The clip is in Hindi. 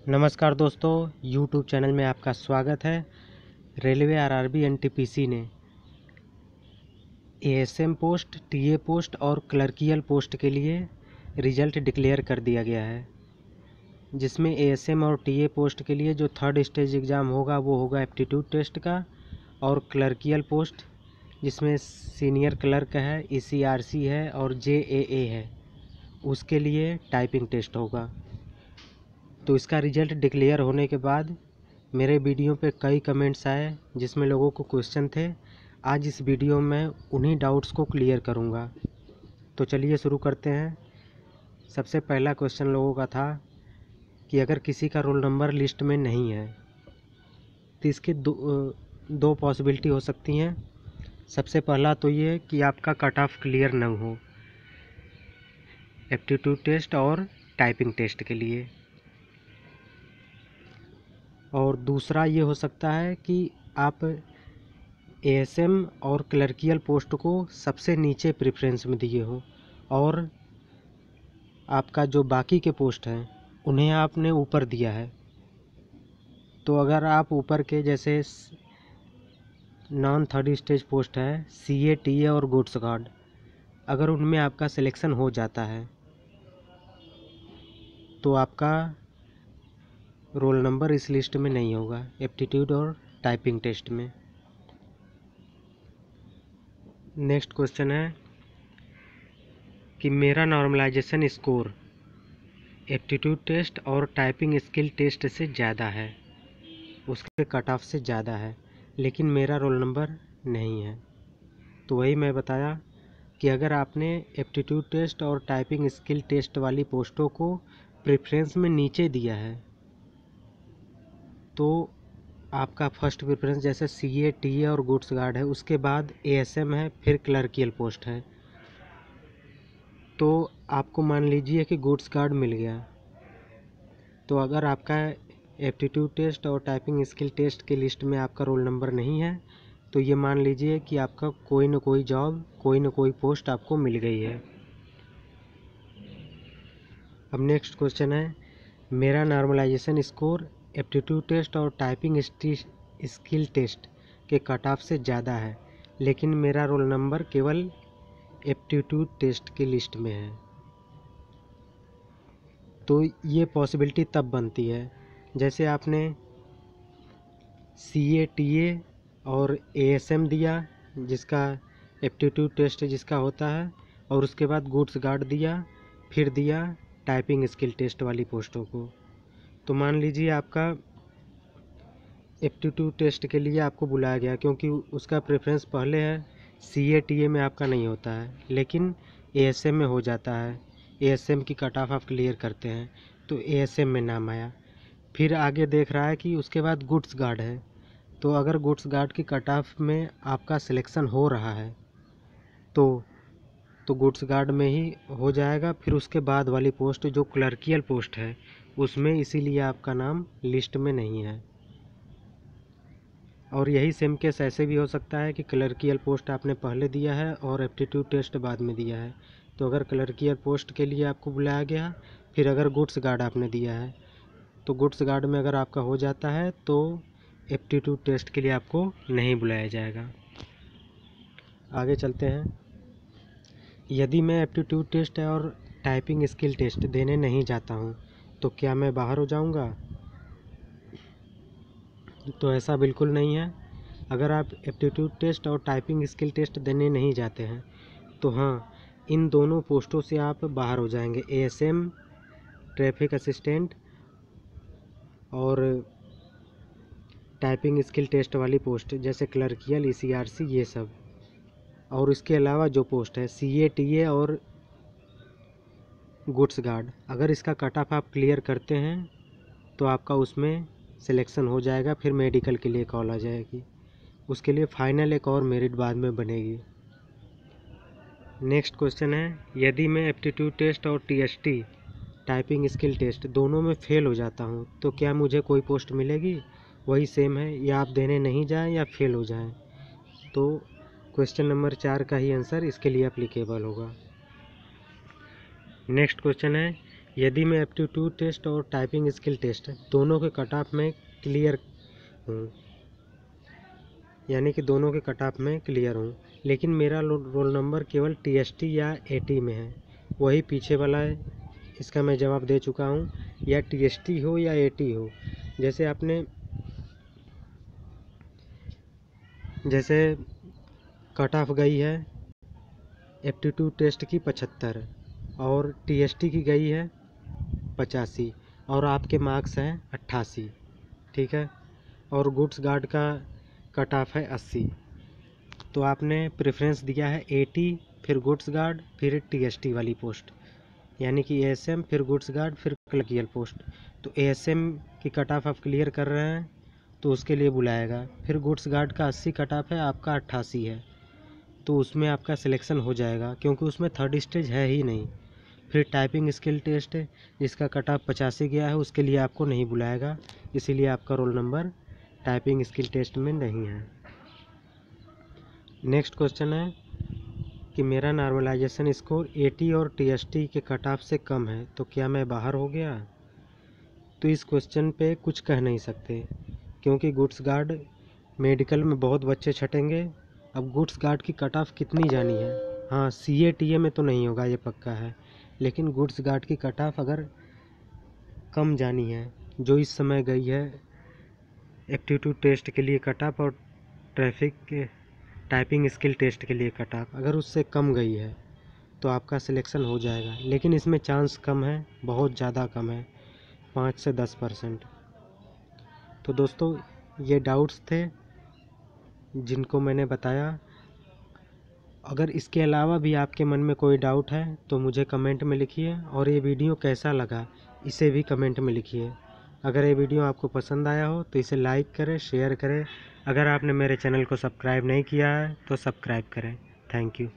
नमस्कार दोस्तों, यूट्यूब चैनल में आपका स्वागत है। रेलवे आरआरबी एनटीपीसी ने एएसएम पोस्ट, टीए पोस्ट और क्लर्कियल पोस्ट के लिए रिजल्ट डिक्लेयर कर दिया गया है, जिसमें एएसएम और टीए पोस्ट के लिए जो थर्ड स्टेज एग्ज़ाम होगा वो होगा एप्टीट्यूड टेस्ट का, और क्लर्कियल पोस्ट जिसमें सीनियर क्लर्क है, ईसीआरसी है और जेएए है, उसके लिए टाइपिंग टेस्ट होगा। तो इसका रिज़ल्ट डिक्लेयर होने के बाद मेरे वीडियो पे कई कमेंट्स आए जिसमें लोगों को क्वेश्चन थे। आज इस वीडियो में उन्हीं डाउट्स को क्लियर करूँगा। तो चलिए शुरू करते हैं। सबसे पहला क्वेश्चन लोगों का था कि अगर किसी का रोल नंबर लिस्ट में नहीं है तो इसके दो पॉसिबिलिटी हो सकती हैं। सबसे पहला तो ये कि आपका कट ऑफ क्लियर न हो एप्टीट्यूड टेस्ट और टाइपिंग टेस्ट के लिए, और दूसरा ये हो सकता है कि आप एएसएम और क्लर्कियल पोस्ट को सबसे नीचे प्रेफरेंस में दिए हो और आपका जो बाकी के पोस्ट हैं उन्हें आपने ऊपर दिया है। तो अगर आप ऊपर के जैसे नॉन थर्ड स्टेज पोस्ट है सीए, टीए और गुड्स गार्ड, अगर उनमें आपका सिलेक्शन हो जाता है तो आपका रोल नंबर इस लिस्ट में नहीं होगा एप्टीट्यूड और टाइपिंग टेस्ट में। नेक्स्ट क्वेश्चन है कि मेरा नॉर्मलाइजेशन स्कोर एप्टीट्यूड टेस्ट और टाइपिंग स्किल टेस्ट से ज़्यादा है, उसके कट ऑफ से ज़्यादा है, लेकिन मेरा रोल नंबर नहीं है। तो वही मैं बताया कि अगर आपने एप्टीट्यूड टेस्ट और टाइपिंग स्किल टेस्ट वाली पोस्टों को प्रेफरेंस में नीचे दिया है तो आपका फर्स्ट प्रेफरेंस जैसे सीए, टीए और गुड्स गार्ड है, उसके बाद एएसएम है, फिर क्लर्कियल पोस्ट है। तो आपको मान लीजिए कि गुड्स गार्ड मिल गया, तो अगर आपका एप्टीट्यूड टेस्ट और टाइपिंग स्किल टेस्ट के लिस्ट में आपका रोल नंबर नहीं है तो ये मान लीजिए कि आपका कोई न कोई जॉब, कोई न कोई पोस्ट आपको मिल गई है। अब नेक्स्ट क्वेश्चन है, मेरा नॉर्मलाइजेशन स्कोर एप्टीट्यूड टेस्ट और टाइपिंग स्किल टेस्ट के कट ऑफ से ज़्यादा है, लेकिन मेरा रोल नंबर केवल एप्टीट्यूड टेस्ट की लिस्ट में है। तो ये पॉसिबिलिटी तब बनती है जैसे आपने सीए, टीए और एएसएम दिया जिसका एप्टीट्यूड टेस्ट जिसका होता है, और उसके बाद गुड्स गार्ड दिया, फिर दिया टाइपिंग स्किल टेस्ट वाली पोस्टों को। तो मान लीजिए आपका एप्टीट्यूड टेस्ट के लिए आपको बुलाया गया क्योंकि उसका प्रेफरेंस पहले है, सीए, टीए में आपका नहीं होता है लेकिन एएसएम में हो जाता है। एएसएम की कट ऑफ आप क्लियर करते हैं तो एएसएम में नाम आया। फिर आगे देख रहा है कि उसके बाद गुड्स गार्ड है, तो अगर गुड्स गार्ड की कट ऑफ में आपका सिलेक्शन हो रहा है तो गुड्स गार्ड में ही हो जाएगा। फिर उसके बाद वाली पोस्ट जो क्लर्कियल पोस्ट है उसमें इसीलिए आपका नाम लिस्ट में नहीं है। और यही सेम केस ऐसे भी हो सकता है कि क्लर्कियल पोस्ट आपने पहले दिया है और एप्टीट्यूड टेस्ट बाद में दिया है। तो अगर क्लर्कियल पोस्ट के लिए आपको बुलाया गया, फिर अगर गुड्स गार्ड आपने दिया है तो गुड्स गार्ड में अगर आपका हो जाता है तो एप्टीट्यूड टेस्ट के लिए आपको नहीं बुलाया जाएगा। आगे चलते हैं। यदि मैं एप्टीट्यूड टेस्ट और टाइपिंग स्किल टेस्ट देने नहीं जाता हूँ तो क्या मैं बाहर हो जाऊँगा? तो ऐसा बिल्कुल नहीं है। अगर आप एप्टीट्यूड टेस्ट और टाइपिंग स्किल टेस्ट देने नहीं जाते हैं तो हाँ, इन दोनों पोस्टों से आप बाहर हो जाएंगे। एएसएम, ट्रैफिक असिस्टेंट और टाइपिंग स्किल टेस्ट वाली पोस्ट जैसे क्लर्कियल, ईसीआरसी, ये सब। और इसके अलावा जो पोस्ट है सीए, टीए और गुड्स गार्ड, अगर इसका कट ऑफ आप क्लियर करते हैं तो आपका उसमें सिलेक्शन हो जाएगा। फिर मेडिकल के लिए कॉल आ जाएगी, उसके लिए फाइनल एक और मेरिट बाद में बनेगी। नेक्स्ट क्वेश्चन है, यदि मैं एप्टीट्यूड टेस्ट और टीएसटी टाइपिंग स्किल टेस्ट दोनों में फेल हो जाता हूँ तो क्या मुझे कोई पोस्ट मिलेगी? वही सेम है, या आप देने नहीं जाएं या फेल हो जाएं। तो क्वेश्चन नंबर 4 का ही आंसर इसके लिए अप्लीकेबल होगा। नेक्स्ट क्वेश्चन है, यदि मैं एप्टीट्यूड टेस्ट और टाइपिंग स्किल टेस्ट दोनों के कट ऑफ में क्लियर हूँ, यानी कि दोनों के कट ऑफ में क्लियर हूँ, लेकिन मेरा रोल नंबर केवल TST या AT में है, वही पीछे वाला है, इसका मैं जवाब दे चुका हूँ। या TST हो या AT हो, जैसे कट ऑफ गई है एप्टीट्यूड टेस्ट की 75 और TST की गई है 85 और आपके मार्क्स हैं 88, ठीक है, और गुड्स गार्ड का कट ऑफ है 80, तो आपने प्रेफरेंस दिया है AT, फिर गुड्स गार्ड, फिर TST वाली पोस्ट, यानी कि ASM, फिर गुड्स गार्ड, फिर क्लर्कियल पोस्ट। तो ASM की कट ऑफ आप क्लियर कर रहे हैं तो उसके लिए बुलाएगा। फिर गुड्स गार्ड का 80 कट ऑफ है, आपका 88 है, तो उसमें आपका सिलेक्शन हो जाएगा क्योंकि उसमें थर्ड स्टेज है ही नहीं। फिर टाइपिंग स्किल टेस्ट है जिसका कट ऑफ 85 गया है, उसके लिए आपको नहीं बुलाएगा, इसीलिए आपका roll number typing skill test में नहीं है। नेक्स्ट क्वेश्चन है कि मेरा नॉर्मलाइजेशन स्कोर AT और TST के कट ऑफ से कम है, तो क्या मैं बाहर हो गया? तो इस क्वेश्चन पे कुछ कह नहीं सकते क्योंकि गुड्स गार्ड मेडिकल में बहुत बच्चे छटेंगे। अब गुड्स गार्ड की कट ऑफ कितनी जानी है? हाँ, CA-TA में तो नहीं होगा, ये पक्का है, लेकिन गुड्स गार्ड की कट ऑफ अगर कम जानी है, जो इस समय गई है एप्टीट्यूड टेस्ट के लिए कट ऑफ और ट्रैफिक के टाइपिंग स्किल टेस्ट के लिए कट ऑफ अगर उससे कम गई है तो आपका सिलेक्शन हो जाएगा, लेकिन इसमें चांस कम है, बहुत ज़्यादा कम है, 5 से 10%। तो दोस्तों ये डाउट्स थे जिनको मैंने बताया। अगर इसके अलावा भी आपके मन में कोई डाउट है तो मुझे कमेंट में लिखिए, और ये वीडियो कैसा लगा इसे भी कमेंट में लिखिए। अगर ये वीडियो आपको पसंद आया हो तो इसे लाइक करें, शेयर करें। अगर आपने मेरे चैनल को सब्सक्राइब नहीं किया है तो सब्सक्राइब करें। Thank you.